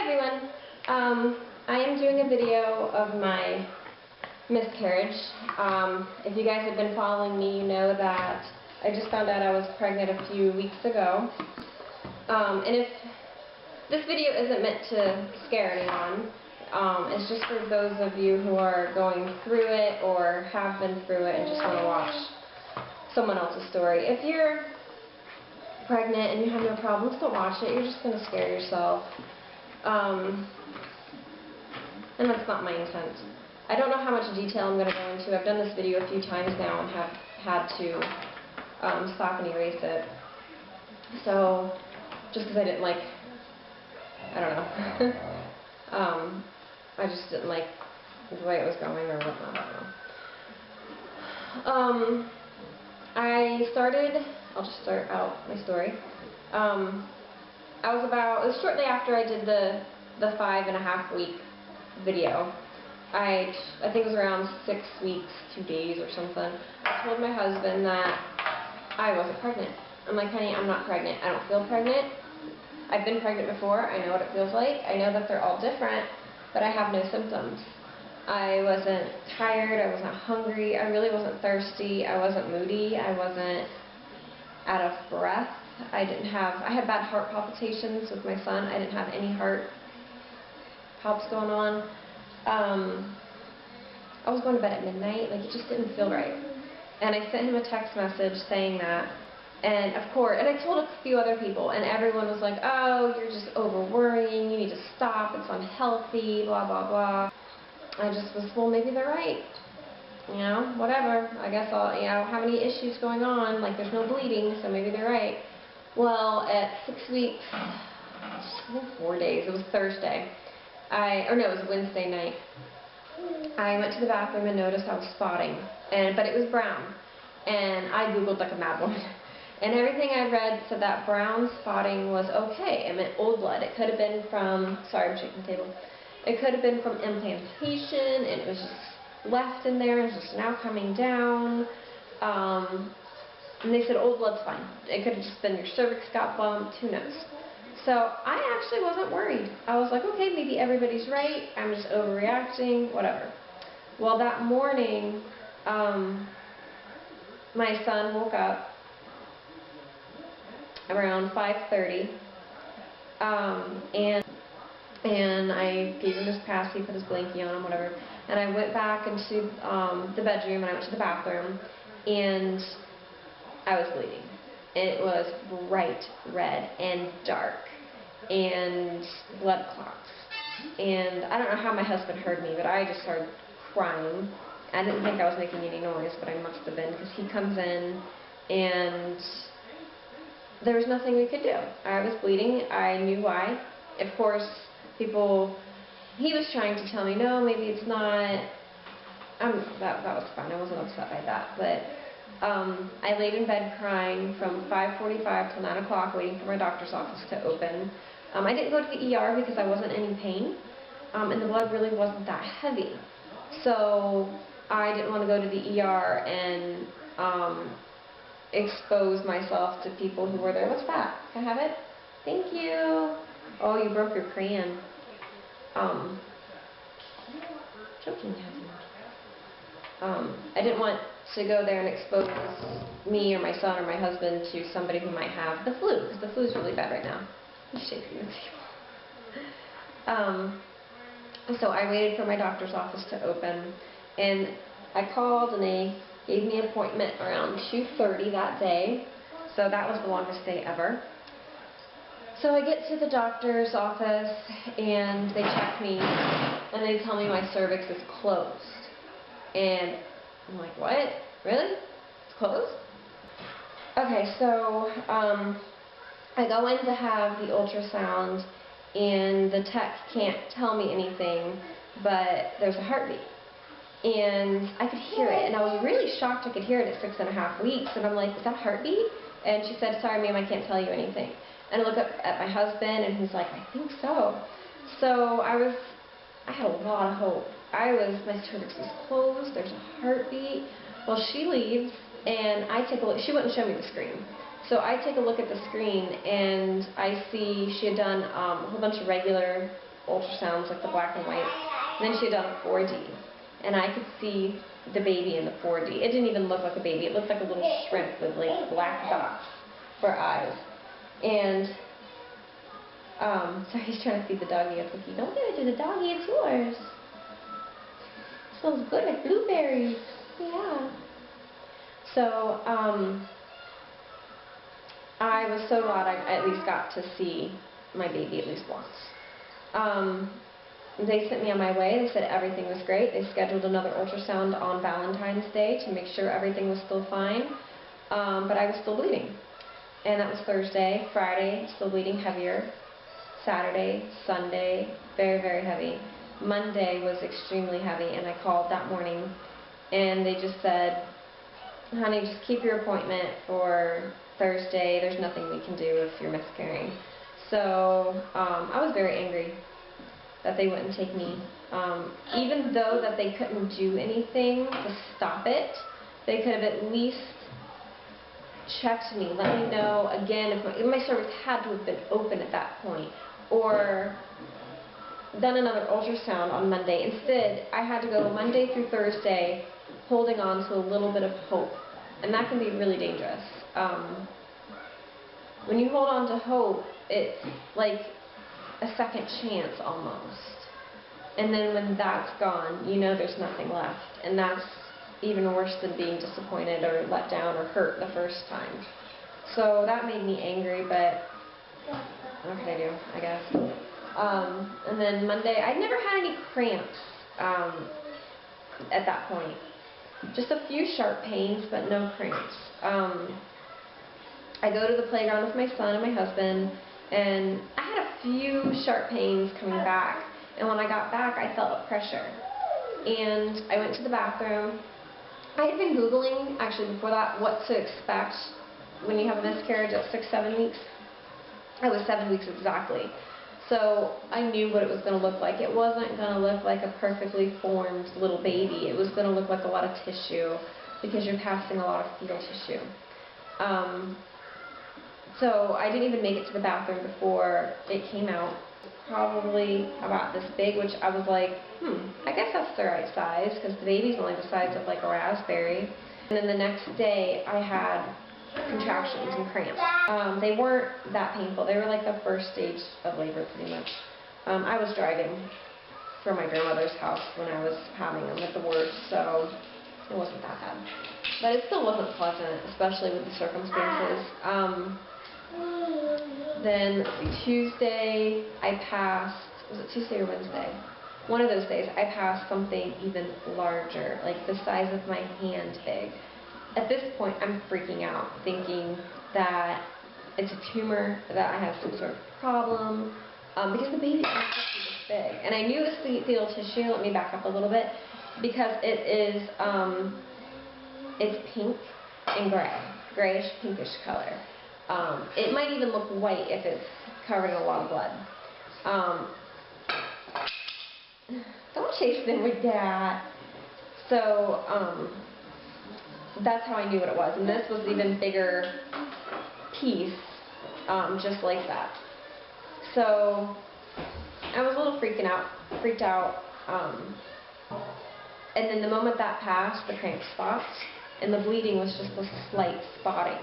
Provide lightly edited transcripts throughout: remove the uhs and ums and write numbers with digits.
everyone. I am doing a video of my miscarriage. If you guys have been following me, you know that I just found out I was pregnant a few weeks ago. And if this video isn't meant to scare anyone, it's just for those of you who are going through it or have been through it and just want to watch someone else's story. If you're pregnant and you have no problems, don't watch it. You're just going to scare yourself. And that's not my intent. I don't know how much detail I'm going to go into. I've done this video a few times now and have had to stop and erase it. So, just because I didn't like, I don't know. I just didn't like the way it was going or whatnot. I don't know. I'll just start out my story. It was shortly after I did the 5.5 week video. I think it was around 6 weeks, 2 days or something. I told my husband that I wasn't pregnant. I'm like, honey, I'm not pregnant. I don't feel pregnant. I've been pregnant before. I know what it feels like. I know that they're all different, but I have no symptoms. I wasn't tired. I wasn't hungry. I really wasn't thirsty. I wasn't moody. I wasn't out of breath. I had bad heart palpitations with my son. I didn't have any heart palps going on. I was going to bed at midnight. Like, it just didn't feel right. And I sent him a text message saying that. And of course, and I told a few other people, and everyone was like, oh, you're just over-worrying, you need to stop, it's unhealthy, blah, blah, blah. I just was, well, maybe they're right. You know, whatever. I guess I don't have any issues going on, like there's no bleeding, so maybe they're right. Well, at 6 weeks, I think 4 days, it was Thursday, it was Wednesday night, I went to the bathroom and noticed I was spotting, but it was brown, and I Googled like a mad woman. And everything I read said that brown spotting was okay. It meant old blood. It could have been from, sorry, I'm shaking the table. It could have been from implantation, and it was just left in there, and it's just now coming down. And they said old blood's fine. It could have just been your cervix got bumped, who knows. So I actually wasn't worried. I was like, okay, maybe everybody's right. I'm just overreacting, whatever. Well, that morning, my son woke up around 5:30, and I gave him his passy, put his blankie on him, whatever, and I went back into the bedroom, and I went to the bathroom, and I was bleeding. It was bright red and dark, and blood clots, and I don't know how my husband heard me, but I just started crying. I didn't think I was making any noise, but I must have been, because he comes in, and there was nothing we could do. I was bleeding. I knew why. Of course, he was trying to tell me, no, maybe it's not. That was fine. I wasn't upset by that. But I laid in bed crying from 5:45 till 9 o'clock, waiting for my doctor's office to open. I didn't go to the ER because I wasn't in any pain, and the blood really wasn't that heavy. So I didn't want to go to the ER and expose myself to people who were there. What's that? Can I have it? Thank you. Oh, you broke your crayon. Joking hazard. I didn't want to go there and expose me or my son or my husband to somebody who might have the flu, because the flu is really bad right now. I'm shaking the table. So I waited for my doctor's office to open, and I called, and they gave me an appointment around 2:30 that day, so that was the longest day ever. So I get to the doctor's office, and they check me, and they tell me my cervix is closed. And I'm like, what? Really? It's closed? Okay, so I go in to have the ultrasound, and the tech can't tell me anything, but there's a heartbeat. And I could hear it, and I was really shocked I could hear it at 6.5 weeks, and I'm like, is that a heartbeat? And she said, sorry ma'am, I can't tell you anything. And I look up at my husband, and he's like, I think so. So I had a lot of hope. My cervix was closed, there's a heartbeat. Well, she leaves, and I take a look. She wouldn't show me the screen. So I take a look at the screen, and I see she had done a whole bunch of regular ultrasounds, like the black and white. And then she had done a 4D. And I could see the baby in the 4D. It didn't even look like a baby. It looked like a little shrimp with like black dots for eyes. And so he's trying to feed the doggy a cookie. Don't give it to the doggy, it's yours. It smells good like blueberries. Yeah. So, I was so glad I at least got to see my baby at least once. They sent me on my way. They said everything was great. They scheduled another ultrasound on Valentine's Day to make sure everything was still fine. But I was still bleeding. And that was Thursday. Friday, still bleeding heavier. Saturday, Sunday, very, very heavy. Monday was extremely heavy, and I called that morning, and they just said, honey, just keep your appointment for Thursday. There's nothing we can do if you're miscarrying. So I was very angry that they wouldn't take me. Even though that they couldn't do anything to stop it, they could have at least checked me, let me know again if my cervix had to have been open at that point, or done another ultrasound on Monday. Instead, I had to go Monday through Thursday holding on to a little bit of hope, and that can be really dangerous. When you hold on to hope, it's like a second chance almost. And then when that's gone, you know there's nothing left. And that's even worse than being disappointed or let down or hurt the first time. So that made me angry, but what can I do, I guess. And then Monday, I'd never had any cramps at that point. Just a few sharp pains, but no cramps. I go to the playground with my son and my husband, and I had a few sharp pains coming back. And when I got back, I felt a pressure. And I went to the bathroom. I had been Googling, actually before that, what to expect when you have a miscarriage at 6-7 weeks. I was 7 weeks exactly. So I knew what it was going to look like. It wasn't going to look like a perfectly formed little baby. It was going to look like a lot of tissue because you're passing a lot of fetal tissue. So I didn't even make it to the bathroom before it came out. Probably about this big, which I was like, I guess that's the right size because the baby's only the size of like a raspberry. And then the next day I had contractions and cramps. They weren't that painful. They were like the first stage of labor pretty much. I was driving from my grandmother's house when I was having them at the worst, so it wasn't that bad. But it still wasn't pleasant, especially with the circumstances. Then Tuesday I passed, was it Tuesday or Wednesday? One of those days I passed something even larger, like the size of my hand big. At this point I'm freaking out, thinking that it's a tumor, that I have some sort of problem, because the baby is this big. And I knew it was fetal tissue, let me back up a little bit, because it is, it's pink and gray, grayish pinkish color. It might even look white if it's covered in a lot of blood. Don't chase them with that. So, that's how I knew what it was. And this was an even bigger piece, just like that. So, I was a little freaked out. And then the moment that passed, the cramp stopped, and the bleeding was just a slight spotting.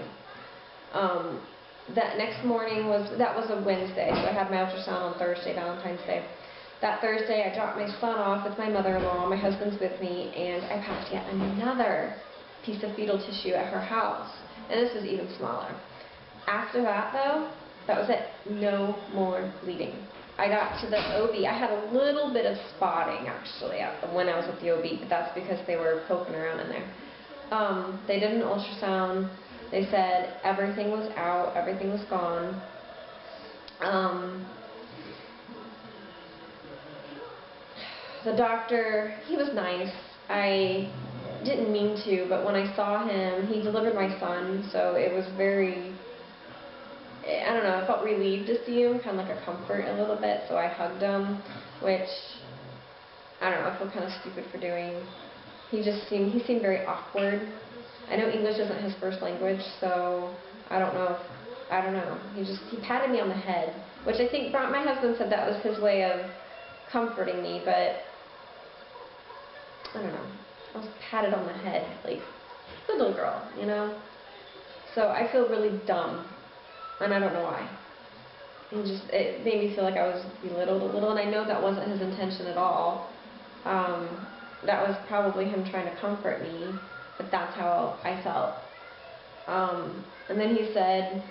That next morning that was a Wednesday, so I had my ultrasound on Thursday, Valentine's Day. That Thursday I dropped my son off with my mother-in-law, my husband's with me, and I passed yet another piece of fetal tissue at her house, and this was even smaller. After that though, that was it, no more bleeding. I got to the OB, I had a little bit of spotting actually when I was at the OB, but that's because they were poking around in there. They did an ultrasound. They said everything was out, everything was gone. The doctor, he was nice. I didn't mean to, but when I saw him, he delivered my son, so it was very, I don't know, I felt relieved to see him, kind of like a comfort a little bit, so I hugged him, which, I don't know, I feel kind of stupid for doing. He seemed very awkward. I know English isn't his first language, so I don't know. He patted me on the head, which I think my husband said that was his way of comforting me, but I don't know. I was patted on the head, like, good little girl, you know? So I feel really dumb, and I don't know why. It made me feel like I was belittled a little, and I know that wasn't his intention at all. That was probably him trying to comfort me, but that's how I felt. And then he said,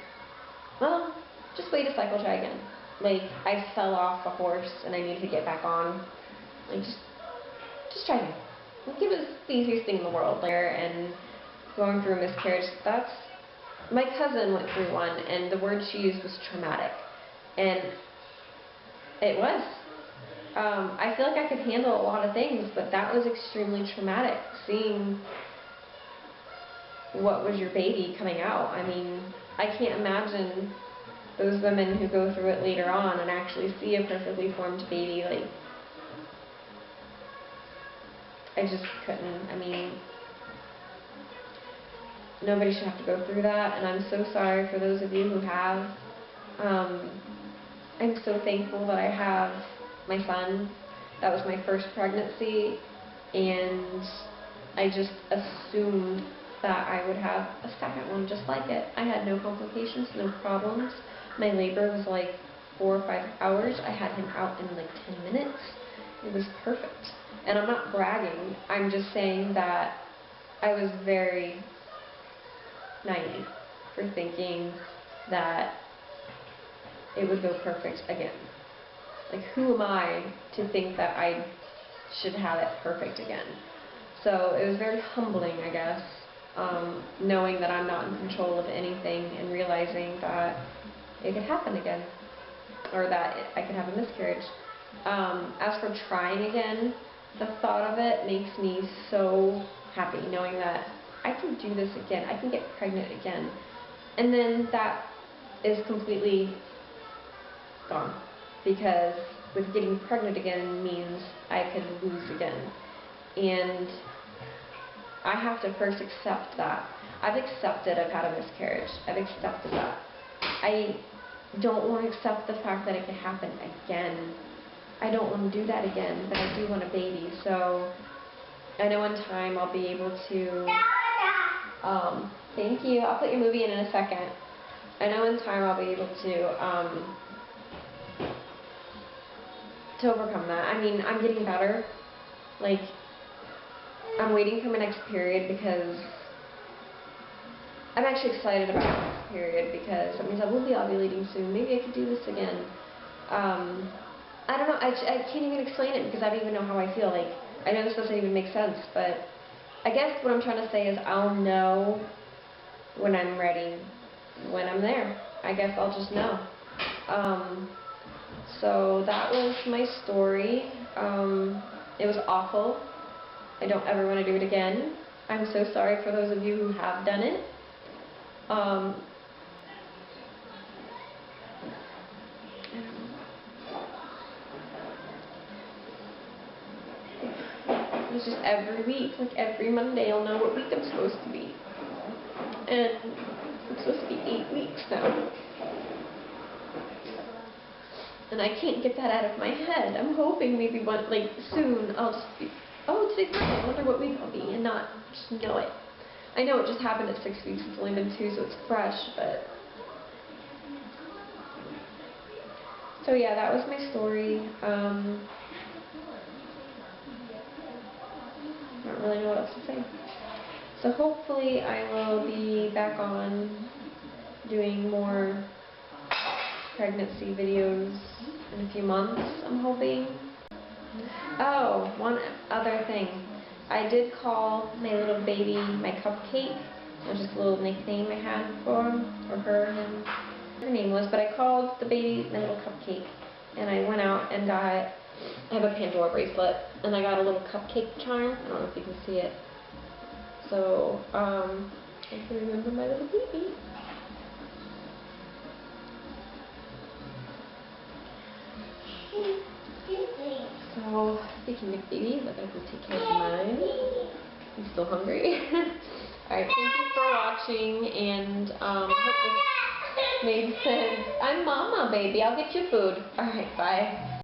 well, just wait a cycle, try again. Like, I fell off the horse and I needed to get back on. Like, just try again. Like, it was the easiest thing in the world. And going through a miscarriage, my cousin went through one, and the word she used was traumatic. And it was. I feel like I could handle a lot of things, but that was extremely traumatic, seeing what was your baby coming out. I mean, I can't imagine those women who go through it later on and actually see a perfectly formed baby. Like, I just couldn't. I mean, nobody should have to go through that, and I'm so sorry for those of you who have. I'm so thankful that I have my son. That was my first pregnancy, and I just assumed that I would have a second one just like it. I had no complications, no problems. My labor was like 4 or 5 hours. I had him out in like 10 minutes. It was perfect. And I'm not bragging. I'm just saying that I was very naive for thinking that it would go perfect again. Like, who am I to think that I should have it perfect again? So it was very humbling, I guess, knowing that I'm not in control of anything and realizing that it could happen again, or that I could have a miscarriage. As for trying again, the thought of it makes me so happy, knowing that I can do this again, I can get pregnant again. And then that is completely gone, because with getting pregnant again means I could lose again. And I have to first accept that. I've accepted I've had a miscarriage. I've accepted that. I don't want to accept the fact that it could happen again. I don't want to do that again, but I do want a baby. So I know in time I'll be able to, thank you, I'll put your movie in a second. I know in time I'll be able to overcome that. I mean, I'm getting better. Like, I'm waiting for my next period because I'm actually excited about my next period, because that means I will be ovulating soon. Maybe I could do this again. I don't know. I can't even explain it because I don't even know how I feel. Like, I know this doesn't even make sense, but I guess what I'm trying to say is I'll know when I'm ready, when I'm there. I guess I'll just know. So that was my story. It was awful. I don't ever want to do it again. I'm so sorry for those of you who have done it. It's just every week, like every Monday, I'll know what week I'm supposed to be. And I'm supposed to be 8 weeks now. And I can't get that out of my head. I'm hoping maybe soon I'll just be, oh, today's Monday, I wonder what week I'll be, and not just know it. I know it just happened at 6 weeks, it's only been 2, so it's fresh, but... So yeah, that was my story. I don't really know what else to say. So hopefully I will be back on doing more pregnancy videos in a few months, I'm hoping. Oh, one other thing. I did call my little baby my cupcake. It was just a little nickname I had for him, or her, and her name was, but I called the baby my little cupcake. And I went out and got, I have a Pandora bracelet, and I got a little cupcake charm. I don't know if you can see it. So, I can remember my little baby. So, speaking of baby, look, I can take care of mine. I'm still hungry. Alright, thank you for watching, and I hope this made sense. I'm Mama, baby. I'll get you food. Alright, bye.